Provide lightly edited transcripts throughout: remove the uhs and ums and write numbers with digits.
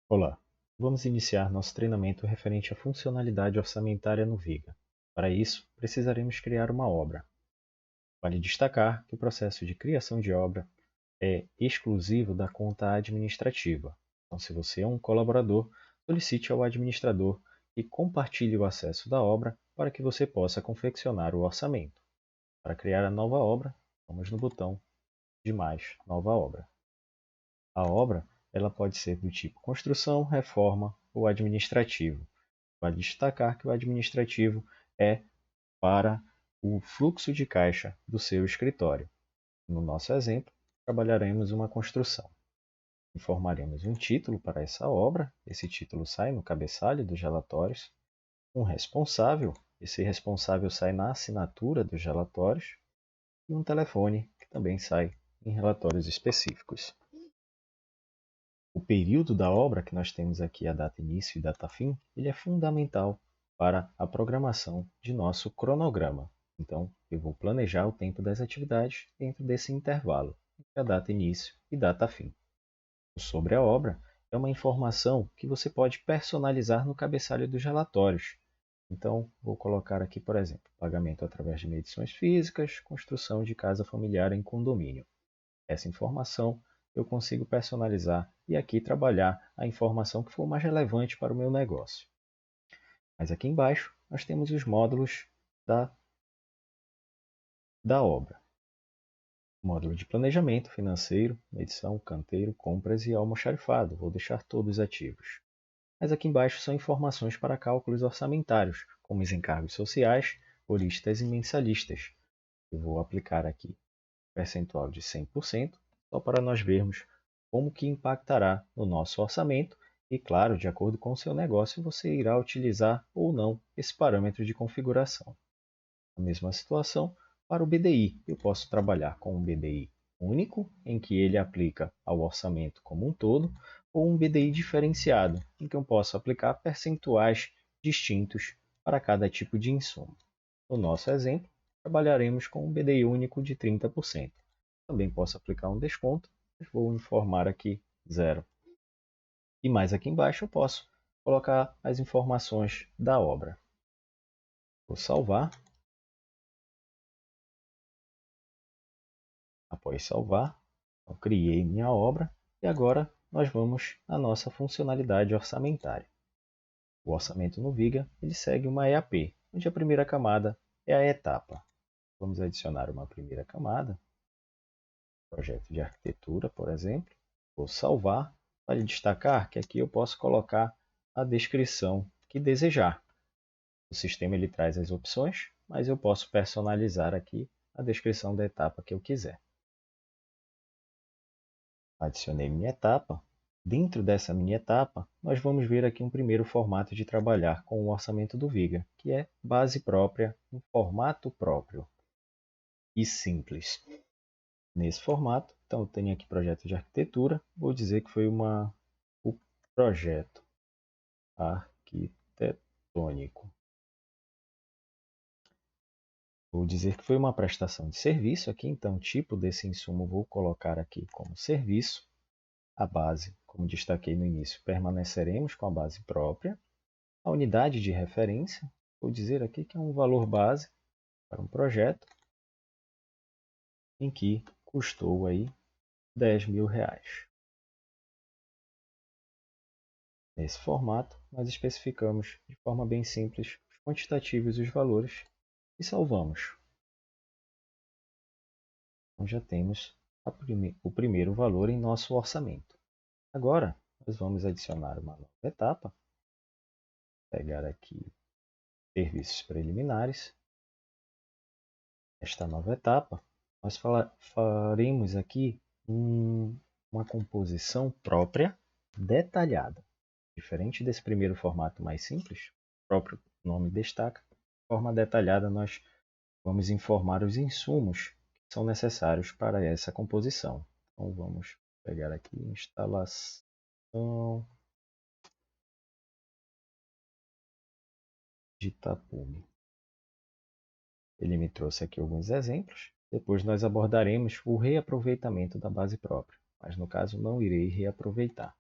Olá, vamos iniciar nosso treinamento referente à funcionalidade orçamentária no Viga. Para isso, precisaremos criar uma obra. Vale destacar que o processo de criação de obra é exclusivo da conta administrativa. Então, se você é um colaborador, solicite ao administrador que compartilhe o acesso da obra para que você possa confeccionar o orçamento. Para criar a nova obra, vamos no botão de mais, nova obra. A obra ela pode ser do tipo construção, reforma ou administrativo. Vale destacar que o administrativo é para o fluxo de caixa do seu escritório. No nosso exemplo, trabalharemos uma construção. Informaremos um título para essa obra, esse título sai no cabeçalho dos relatórios. Um responsável, esse responsável sai na assinatura dos relatórios. E um telefone, que também sai em relatórios específicos. O período da obra, que nós temos aqui a data início e data fim, ele é fundamental para a programação de nosso cronograma. Então, eu vou planejar o tempo das atividades dentro desse intervalo, entre a data início e data fim. O sobre a obra é uma informação que você pode personalizar no cabeçalho dos relatórios. Então, vou colocar aqui, por exemplo, pagamento através de medições físicas, construção de casa familiar em condomínio. Essa informação eu consigo personalizar e aqui trabalhar a informação que for mais relevante para o meu negócio. Mas aqui embaixo nós temos os módulos da obra. Módulo de planejamento financeiro, medição, canteiro, compras e almoxarifado. Vou deixar todos ativos. Mas aqui embaixo são informações para cálculos orçamentários, como os encargos sociais, horistas e mensalistas. Eu vou aplicar aqui percentual de 100%, só para nós vermos como que impactará no nosso orçamento e, claro, de acordo com o seu negócio, você irá utilizar ou não esse parâmetro de configuração. A mesma situação para o BDI. Eu posso trabalhar com um BDI único, em que ele aplica ao orçamento como um todo, ou um BDI diferenciado, em que eu posso aplicar percentuais distintos para cada tipo de insumo. No nosso exemplo, trabalharemos com um BDI único de 30%. Também posso aplicar um desconto, mas vou informar aqui 0. E mais aqui embaixo eu posso colocar as informações da obra. Vou salvar. Após salvar, eu criei minha obra e agora nós vamos à nossa funcionalidade orçamentária. O orçamento no Viga ele segue uma EAP, onde a primeira camada é a etapa. Vamos adicionar uma primeira camada, projeto de arquitetura, por exemplo. Vou salvar. Vale destacar que aqui eu posso colocar a descrição que desejar. O sistema ele traz as opções, mas eu posso personalizar aqui a descrição da etapa que eu quiser. Adicionei minha etapa. Dentro dessa minha etapa, nós vamos ver aqui um primeiro formato de trabalhar com o orçamento do Viga, que é base própria, um formato próprio e simples. Nesse formato, então eu tenho aqui projeto de arquitetura, vou dizer que foi o projeto arquitetônico. Vou dizer que foi uma prestação de serviço aqui, então o tipo desse insumo vou colocar aqui como serviço. A base, como destaquei no início, permaneceremos com a base própria. A unidade de referência, vou dizer aqui que é um valor base para um projeto em que custou aí R$10.000. Nesse formato, nós especificamos de forma bem simples os quantitativos e os valores e salvamos. Então já temos o primeiro valor em nosso orçamento. Agora, nós vamos adicionar uma nova etapa. Pegar aqui serviços preliminares. Esta nova etapa, nós faremos aqui uma composição própria detalhada. Diferente desse primeiro formato mais simples, o próprio nome destaca, de forma detalhada nós vamos informar os insumos que são necessários para essa composição. Então vamos pegar aqui instalação de tapume. Ele me trouxe aqui alguns exemplos. Depois nós abordaremos o reaproveitamento da base própria, mas no caso não irei reaproveitar.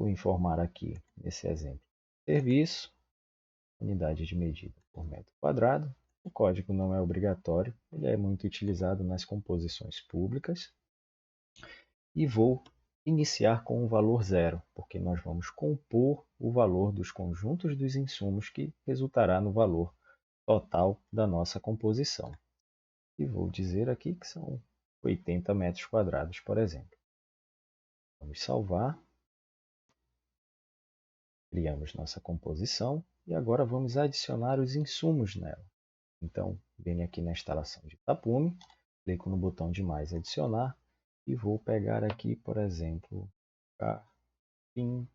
Vou informar aqui, nesse exemplo, serviço, unidade de medida por metro quadrado. O código não é obrigatório, ele é muito utilizado nas composições públicas. E vou iniciar com o valor zero, porque nós vamos compor o valor dos conjuntos dos insumos que resultará no valor total da nossa composição. E vou dizer aqui que são 80 metros quadrados, por exemplo. Vamos salvar. Criamos nossa composição e agora vamos adicionar os insumos nela. Então, venho aqui na instalação de tapume, clico no botão de mais adicionar e vou pegar aqui, por exemplo, carpinteiro.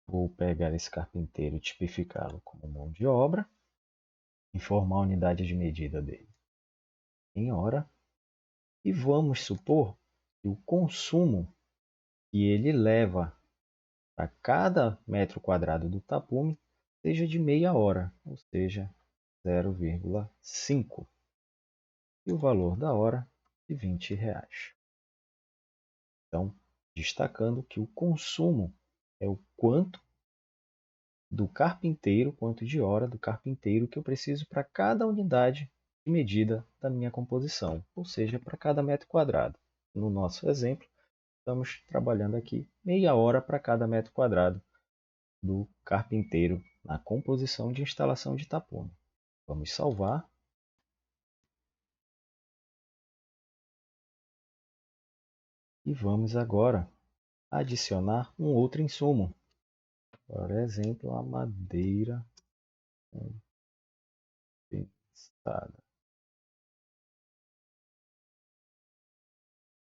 Vou pegar esse carpinteiro e tipificá-lo como mão de obra, informar a unidade de medida dele em hora e vamos supor que o consumo que ele leva para cada metro quadrado do tapume seja de meia hora, ou seja, 0,5. E o valor da hora de R$ 20. Então, destacando que o consumo é o quanto do carpinteiro, quanto de hora do carpinteiro que eu preciso para cada unidade de medida da minha composição, ou seja, para cada metro quadrado. No nosso exemplo, estamos trabalhando aqui meia hora para cada metro quadrado do carpinteiro na composição de instalação de tapume. Vamos salvar. E vamos agora adicionar um outro insumo. Por exemplo, a madeira condensada.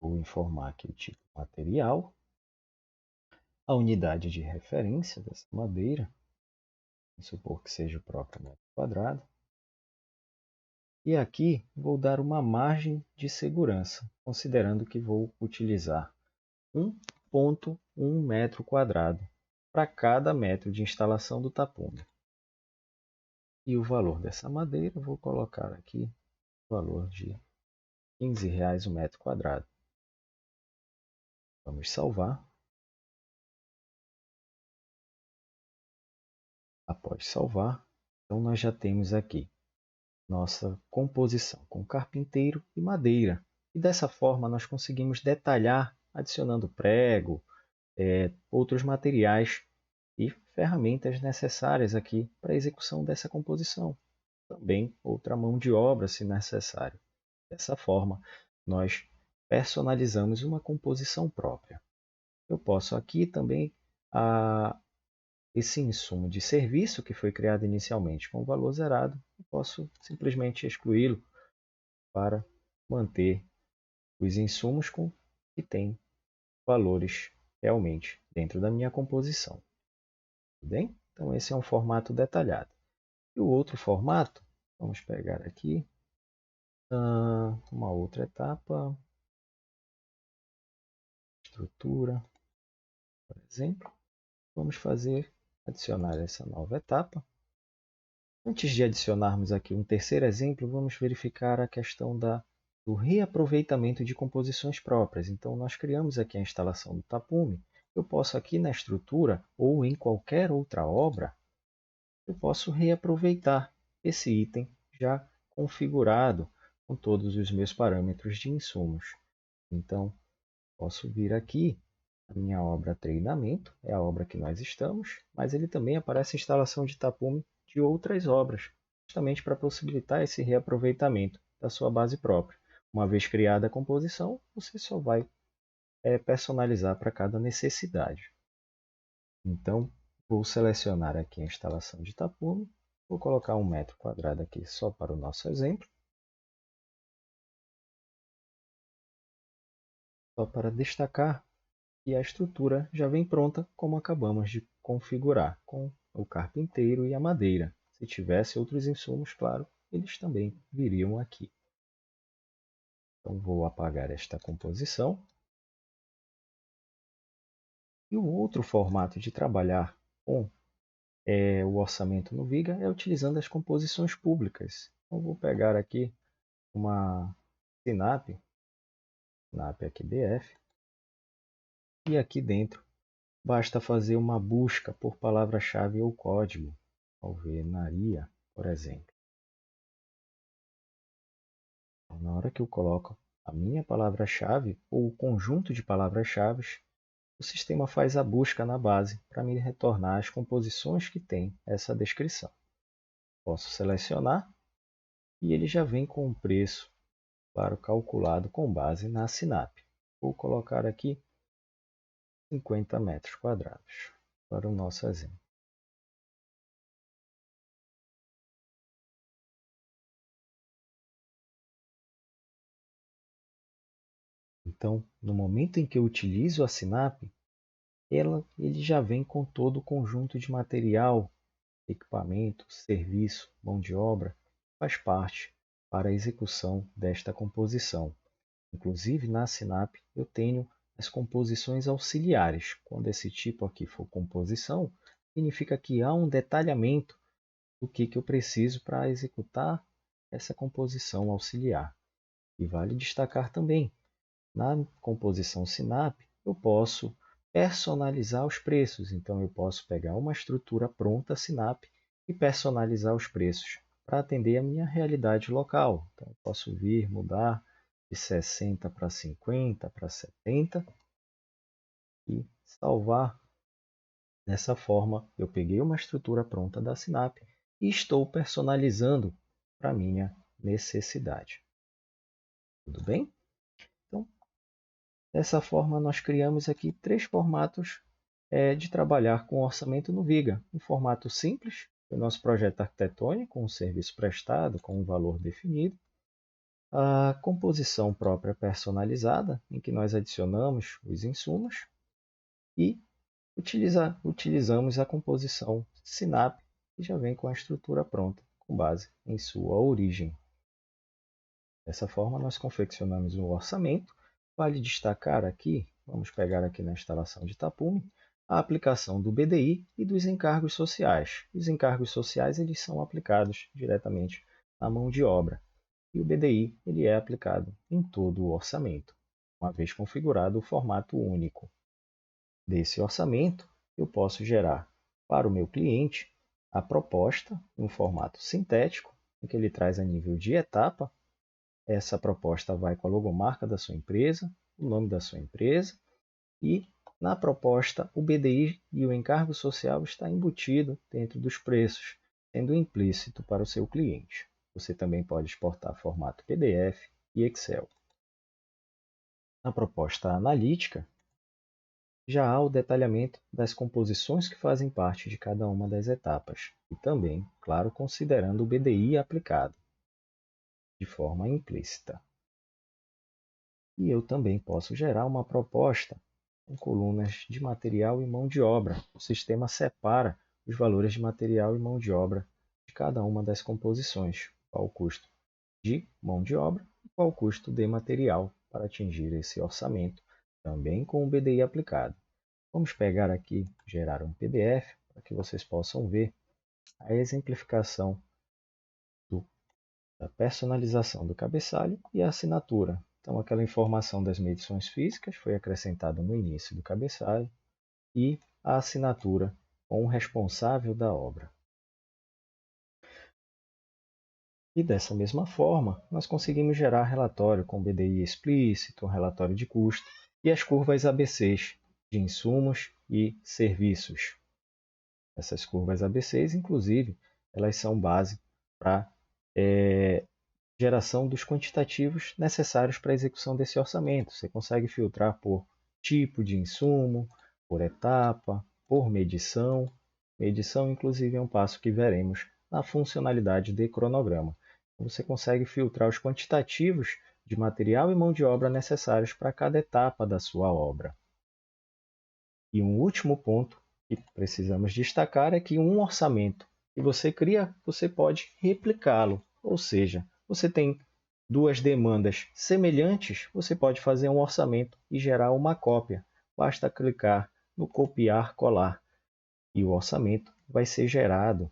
Vou informar aqui o tipo de material, a unidade de referência dessa madeira, vamos supor que seja o próprio metro quadrado. E aqui vou dar uma margem de segurança, considerando que vou utilizar 1,1 metro quadrado para cada metro de instalação do tapume. E o valor dessa madeira, vou colocar aqui o valor de R$ 15 o metro quadrado. Vamos salvar. Após salvar, então nós já temos aqui nossa composição com carpinteiro e madeira. E dessa forma nós conseguimos detalhar adicionando prego, outros materiais e ferramentas necessárias aqui para a execução dessa composição. Também outra mão de obra se necessário. Dessa forma, nós personalizamos uma composição própria. Eu posso aqui também esse insumo de serviço que foi criado inicialmente com valor zerado, eu posso simplesmente excluí-lo para manter os insumos que têm valores realmente dentro da minha composição. Tudo bem? Então esse é um formato detalhado. E o outro formato, vamos pegar aqui uma outra etapa, estrutura, por exemplo. Vamos adicionar essa nova etapa. Antes de adicionarmos aqui um terceiro exemplo, vamos verificar a questão do reaproveitamento de composições próprias. Então, nós criamos aqui a instalação do tapume. Eu posso aqui na estrutura ou em qualquer outra obra, eu posso reaproveitar esse item já configurado com todos os meus parâmetros de insumos. Então, posso vir aqui, a minha obra treinamento, é a obra que nós estamos, mas ele também aparece a instalação de tapume de outras obras, justamente para possibilitar esse reaproveitamento da sua base própria. Uma vez criada a composição, você só vai personalizar para cada necessidade. Então, vou selecionar aqui a instalação de tapume, vou colocar 1 metro quadrado aqui só para o nosso exemplo, só para destacar que a estrutura já vem pronta como acabamos de configurar, com o carpinteiro e a madeira. Se tivesse outros insumos, claro, eles também viriam aqui. Então vou apagar esta composição. E o outro formato de trabalhar com o orçamento no Viga é utilizando as composições públicas. Então vou pegar aqui uma SINAP aqui BF, e aqui dentro basta fazer uma busca por palavra-chave ou código, alvenaria, por exemplo. Então, na hora que eu coloco a minha palavra-chave ou o conjunto de palavras-chave, o sistema faz a busca na base para me retornar as composições que têm essa descrição. Posso selecionar e ele já vem com o preço, claro, calculado com base na Sinap. Vou colocar aqui 50 metros quadrados para o nosso exemplo. Então, no momento em que eu utilizo a Sinap, ele já vem com todo o conjunto de material, equipamento, serviço, mão de obra, faz parte para a execução desta composição. Inclusive, na Sinap, eu tenho as composições auxiliares. Quando esse tipo aqui for composição, significa que há um detalhamento do que eu preciso para executar essa composição auxiliar. E vale destacar também, na composição Sinap, eu posso personalizar os preços. Então, eu posso pegar uma estrutura pronta Sinap e personalizar os preços para atender a minha realidade local. Então, eu posso vir, mudar de 60 para 50, para 70 e salvar. Dessa forma, eu peguei uma estrutura pronta da Sinap e estou personalizando para a minha necessidade. Tudo bem? Então, dessa forma, nós criamos aqui 3 formatos de trabalhar com orçamento no Viga. Um formato simples, o nosso projeto arquitetônico, um serviço prestado com um valor definido. A composição própria personalizada, em que nós adicionamos os insumos. E utilizamos a composição Sinap, que já vem com a estrutura pronta, com base em sua origem. Dessa forma, nós confeccionamos um orçamento. Vale destacar aqui, vamos pegar aqui na instalação de tapume, a aplicação do BDI e dos encargos sociais. Os encargos sociais eles são aplicados diretamente na mão de obra. E o BDI ele é aplicado em todo o orçamento, uma vez configurado o formato único. Desse orçamento, eu posso gerar para o meu cliente a proposta em um formato sintético, em que ele traz a nível de etapa. Essa proposta vai com a logomarca da sua empresa, o nome da sua empresa e, na proposta, o BDI e o encargo social está embutido dentro dos preços, sendo implícito para o seu cliente. Você também pode exportar formato PDF e Excel. Na proposta analítica, já há o detalhamento das composições que fazem parte de cada uma das etapas e também, claro, considerando o BDI aplicado de forma implícita. E eu também posso gerar uma proposta com colunas de material e mão de obra. O sistema separa os valores de material e mão de obra de cada uma das composições, qual o custo de mão de obra e qual o custo de material para atingir esse orçamento, também com o BDI aplicado. Vamos pegar aqui, gerar um PDF, para que vocês possam ver a exemplificação da personalização do cabeçalho e a assinatura. Então, aquela informação das medições físicas foi acrescentada no início do cabeçalho e a assinatura com o responsável da obra. E dessa mesma forma, nós conseguimos gerar relatório com BDI explícito, relatório de custo e as curvas ABCs de insumos e serviços. Essas curvas ABCs, inclusive, elas são base para geração dos quantitativos necessários para a execução desse orçamento. Você consegue filtrar por tipo de insumo, por etapa, por medição. Medição, inclusive, é um passo que veremos na funcionalidade de cronograma. Você consegue filtrar os quantitativos de material e mão de obra necessários para cada etapa da sua obra. E um último ponto que precisamos destacar é que um orçamento que você cria, você pode replicá-lo, ou seja, você tem 2 demandas semelhantes, você pode fazer um orçamento e gerar uma cópia. Basta clicar no copiar, colar e o orçamento vai ser gerado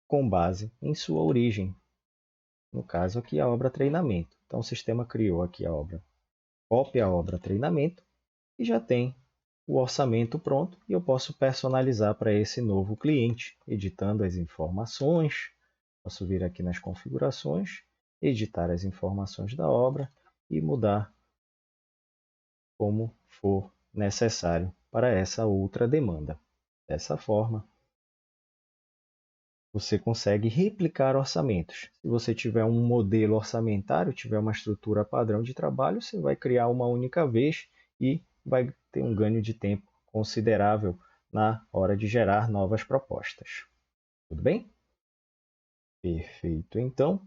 com base em sua origem. No caso aqui a obra treinamento. Então o sistema criou aqui a obra, cópia a obra treinamento e já tem o orçamento pronto e eu posso personalizar para esse novo cliente, editando as informações. Posso vir aqui nas configurações, editar as informações da obra e mudar como for necessário para essa outra demanda. Dessa forma, você consegue replicar orçamentos. Se você tiver um modelo orçamentário, tiver uma estrutura padrão de trabalho, você vai criar uma única vez e vai ter um ganho de tempo considerável na hora de gerar novas propostas. Tudo bem? Perfeito. Então,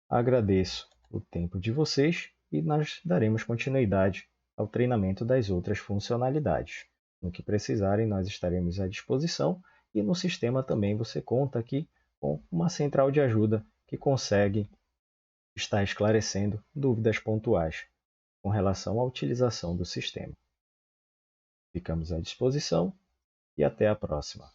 agradeço o tempo de vocês e nós daremos continuidade ao treinamento das outras funcionalidades. No que precisarem, nós estaremos à disposição e no sistema também você conta aqui com uma central de ajuda que consegue estar esclarecendo dúvidas pontuais com relação à utilização do sistema. Ficamos à disposição e até a próxima.